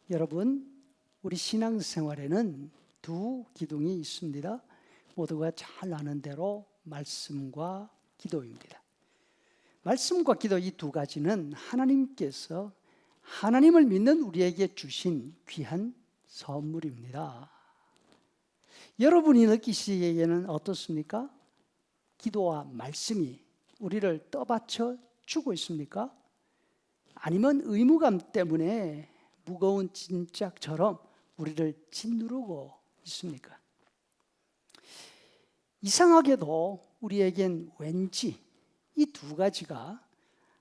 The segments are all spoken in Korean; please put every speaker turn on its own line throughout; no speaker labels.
여러분, 우리 신앙생활에는 두 기둥이 있습니다. 모두가 잘 아는 대로 말씀과 기도입니다. 말씀과 기도 이 두 가지는 하나님께서 하나님을 믿는 우리에게 주신 귀한 선물입니다. 여러분이 느끼시기에는 어떻습니까? 기도와 말씀이 우리를 떠받쳐 주고 있습니까? 아니면 의무감 때문에 무거운 짐짝처럼 우리를 짓누르고 있습니까? 이상하게도 우리에겐 왠지 이 두 가지가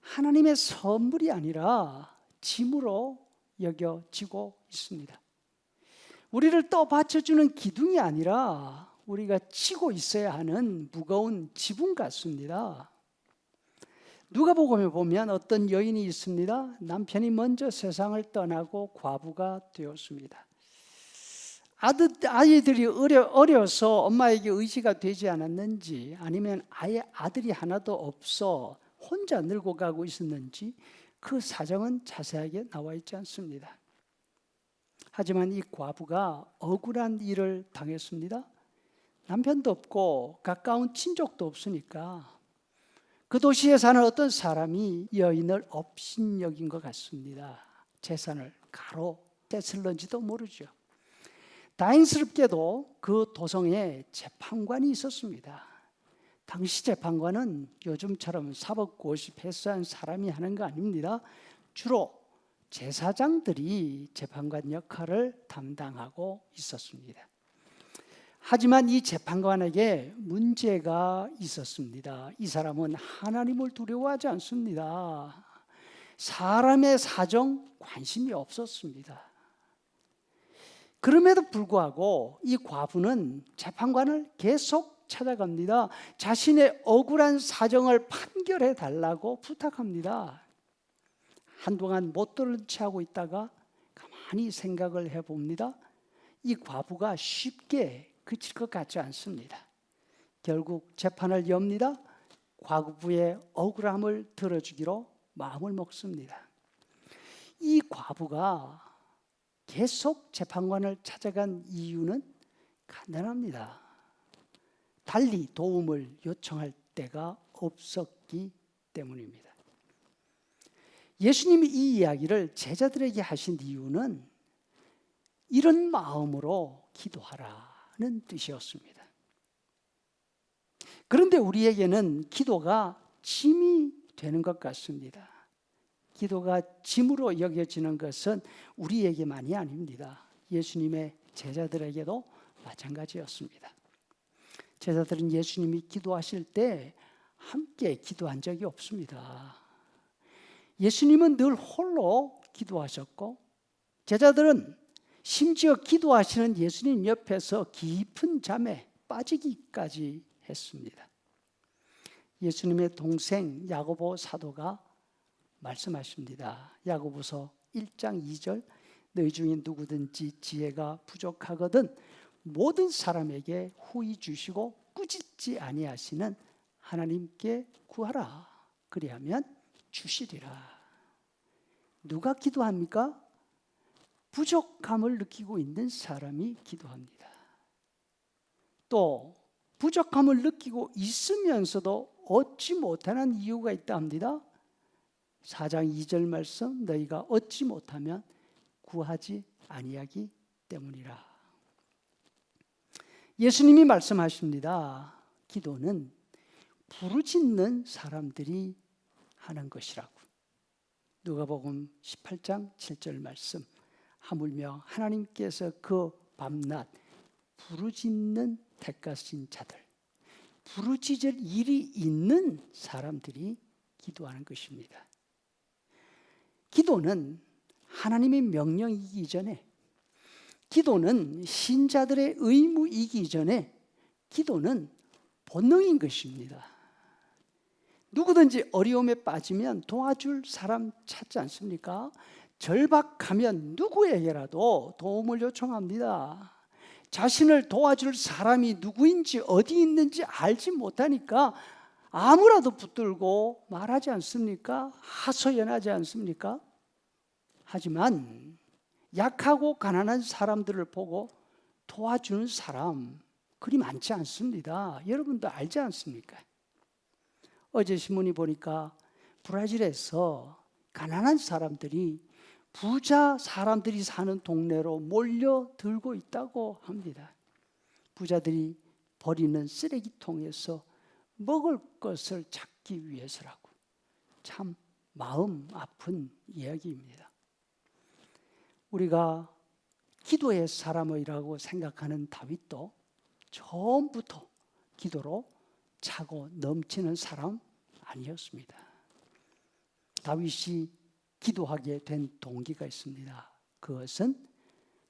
하나님의 선물이 아니라 짐으로 여겨지고 있습니다. 우리를 떠받쳐주는 기둥이 아니라 우리가 지고 있어야 하는 무거운 지붕 같습니다. 누가복음에 보면 어떤 여인이 있습니다. 남편이 먼저 세상을 떠나고 과부가 되었습니다. 아이들이 어려서 엄마에게 의지가 되지 않았는지, 아니면 아예 아들이 하나도 없어 혼자 늙어가고 있었는지 그 사정은 자세하게 나와 있지 않습니다. 하지만 이 과부가 억울한 일을 당했습니다. 남편도 없고 가까운 친족도 없으니까 그 도시에 사는 어떤 사람이 여인을 업신여긴 것 같습니다. 재산을 가로 떼슬는지도 모르죠. 다행스럽게도 그 도성에 재판관이 있었습니다. 당시 재판관은 요즘처럼 사법고시패스한 사람이 하는 거 아닙니다. 주로 제사장들이 재판관 역할을 담당하고 있었습니다. 하지만 이 재판관에게 문제가 있었습니다. 이 사람은 하나님을 두려워하지 않습니다. 사람의 사정 관심이 없었습니다. 그럼에도 불구하고 이 과부는 재판관을 계속 찾아갑니다. 자신의 억울한 사정을 판결해 달라고 부탁합니다. 한동안 못 들은 채 하고 있다가 가만히 생각을 해봅니다. 이 과부가 쉽게 그칠 것 같지 않습니다. 결국 재판을 엽니다. 과부의 억울함을 들어주기로 마음을 먹습니다. 이 과부가 계속 재판관을 찾아간 이유는 간단합니다. 달리 도움을 요청할 때가 없었기 때문입니다. 예수님이 이 이야기를 제자들에게 하신 이유는 이런 마음으로 기도하라는 뜻이었습니다. 그런데 우리에게는 기도가 짐이 되는 것 같습니다. 기도가 짐으로 여겨지는 것은 우리에게만이 아닙니다. 예수님의 제자들에게도 마찬가지였습니다. 제자들은 예수님이 기도하실 때 함께 기도한 적이 없습니다. 예수님은 늘 홀로 기도하셨고, 제자들은 심지어 기도하시는 예수님 옆에서 깊은 잠에 빠지기까지 했습니다. 예수님의 동생 야고보 사도가 말씀하십니다. 야고보서 1장 2절, 너희 중에 누구든지 지혜가 부족하거든 모든 사람에게 후히 주시고 꾸짖지 아니하시는 하나님께 구하라. 그리하면 주시리라. 누가 기도합니까? 부족함을 느끼고 있는 사람이 기도합니다. 또 부족함을 느끼고 있으면서도 얻지 못하는 이유가 있다 합니다. 4장 2절 말씀, 너희가 얻지 못하면 구하지 아니하기 때문이라. 예수님이 말씀하십니다. 기도는 부르짖는 사람들이 하는 것이라고. 누가복음 18장 7절 말씀, 하물며 하나님께서 그 밤낮 부르짖는 택하신 자들, 부르짖을 일이 있는 사람들이 기도하는 것입니다. 기도는 하나님의 명령이기 전에, 기도는 신자들의 의무이기 전에 기도는 본능인 것입니다. 누구든지 어려움에 빠지면 도와줄 사람 찾지 않습니까? 절박하면 누구에게라도 도움을 요청합니다. 자신을 도와줄 사람이 누구인지 어디 있는지 알지 못하니까 아무라도 붙들고 말하지 않습니까? 하소연하지 않습니까? 하지만 약하고 가난한 사람들을 보고 도와주는 사람 그리 많지 않습니다. 여러분도 알지 않습니까? 어제 신문이 보니까 브라질에서 가난한 사람들이 부자 사람들이 사는 동네로 몰려들고 있다고 합니다. 부자들이 버리는 쓰레기통에서 먹을 것을 찾기 위해서라고. 참 마음 아픈 이야기입니다. 우리가 기도의 사람이라고 생각하는 다윗도 처음부터 기도로 차고 넘치는 사람 아니었습니다. 다윗이 기도하게 된 동기가 있습니다. 그것은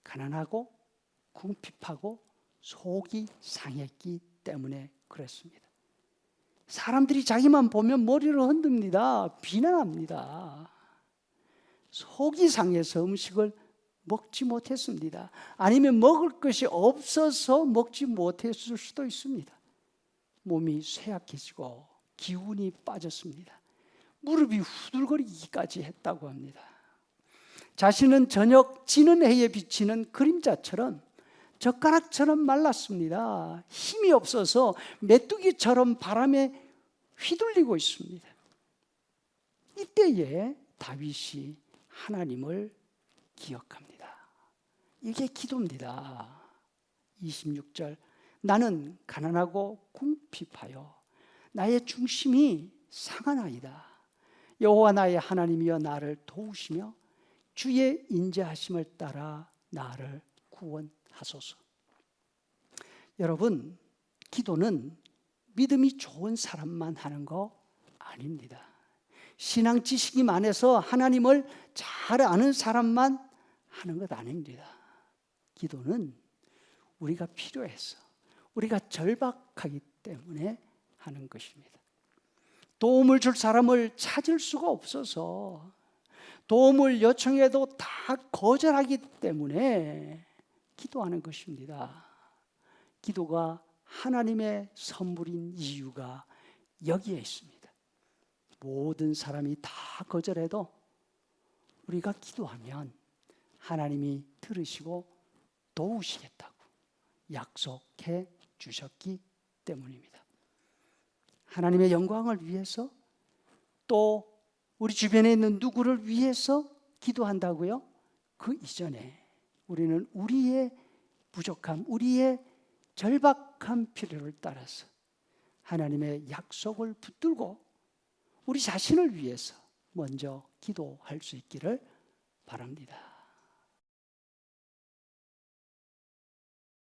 가난하고 궁핍하고 속이 상했기 때문에 그랬습니다. 사람들이 자기만 보면 머리를 흔듭니다. 비난합니다. 속이 상해서 음식을 먹지 못했습니다. 아니면 먹을 것이 없어서 먹지 못했을 수도 있습니다. 몸이 쇠약해지고 기운이 빠졌습니다. 무릎이 후들거리기까지 했다고 합니다. 자신은 저녁 지는 해에 비치는 그림자처럼 젓가락처럼 말랐습니다. 힘이 없어서 메뚜기처럼 바람에 휘둘리고 있습니다. 이때에 다윗이 하나님을 기억합니다. 이게 기도입니다. 26절 나는 가난하고 궁핍하여 나의 중심이 상하나이다. 여호와 나의 하나님이여 나를 도우시며 주의 인자하심을 따라 나를 구원하소서. 여러분, 기도는 믿음이 좋은 사람만 하는 거 아닙니다. 신앙 지식이 많아서 하나님을 잘 아는 사람만 하는 것 아닙니다. 기도는 우리가 필요해서, 우리가 절박하기 때문에 하는 것입니다. 도움을 줄 사람을 찾을 수가 없어서 도움을 요청해도 다 거절하기 때문에 기도하는 것입니다. 기도가 하나님의 선물인 이유가 여기에 있습니다. 모든 사람이 다 거절해도 우리가 기도하면 하나님이 들으시고 도우시겠다고 약속해 주셨기 때문입니다. 하나님의 영광을 위해서 또 우리 주변에 있는 누구를 위해서 기도한다고요? 그 이전에 우리는 우리의 부족함, 우리의 절박한 필요를 따라서 하나님의 약속을 붙들고 우리 자신을 위해서 먼저 기도할 수 있기를 바랍니다.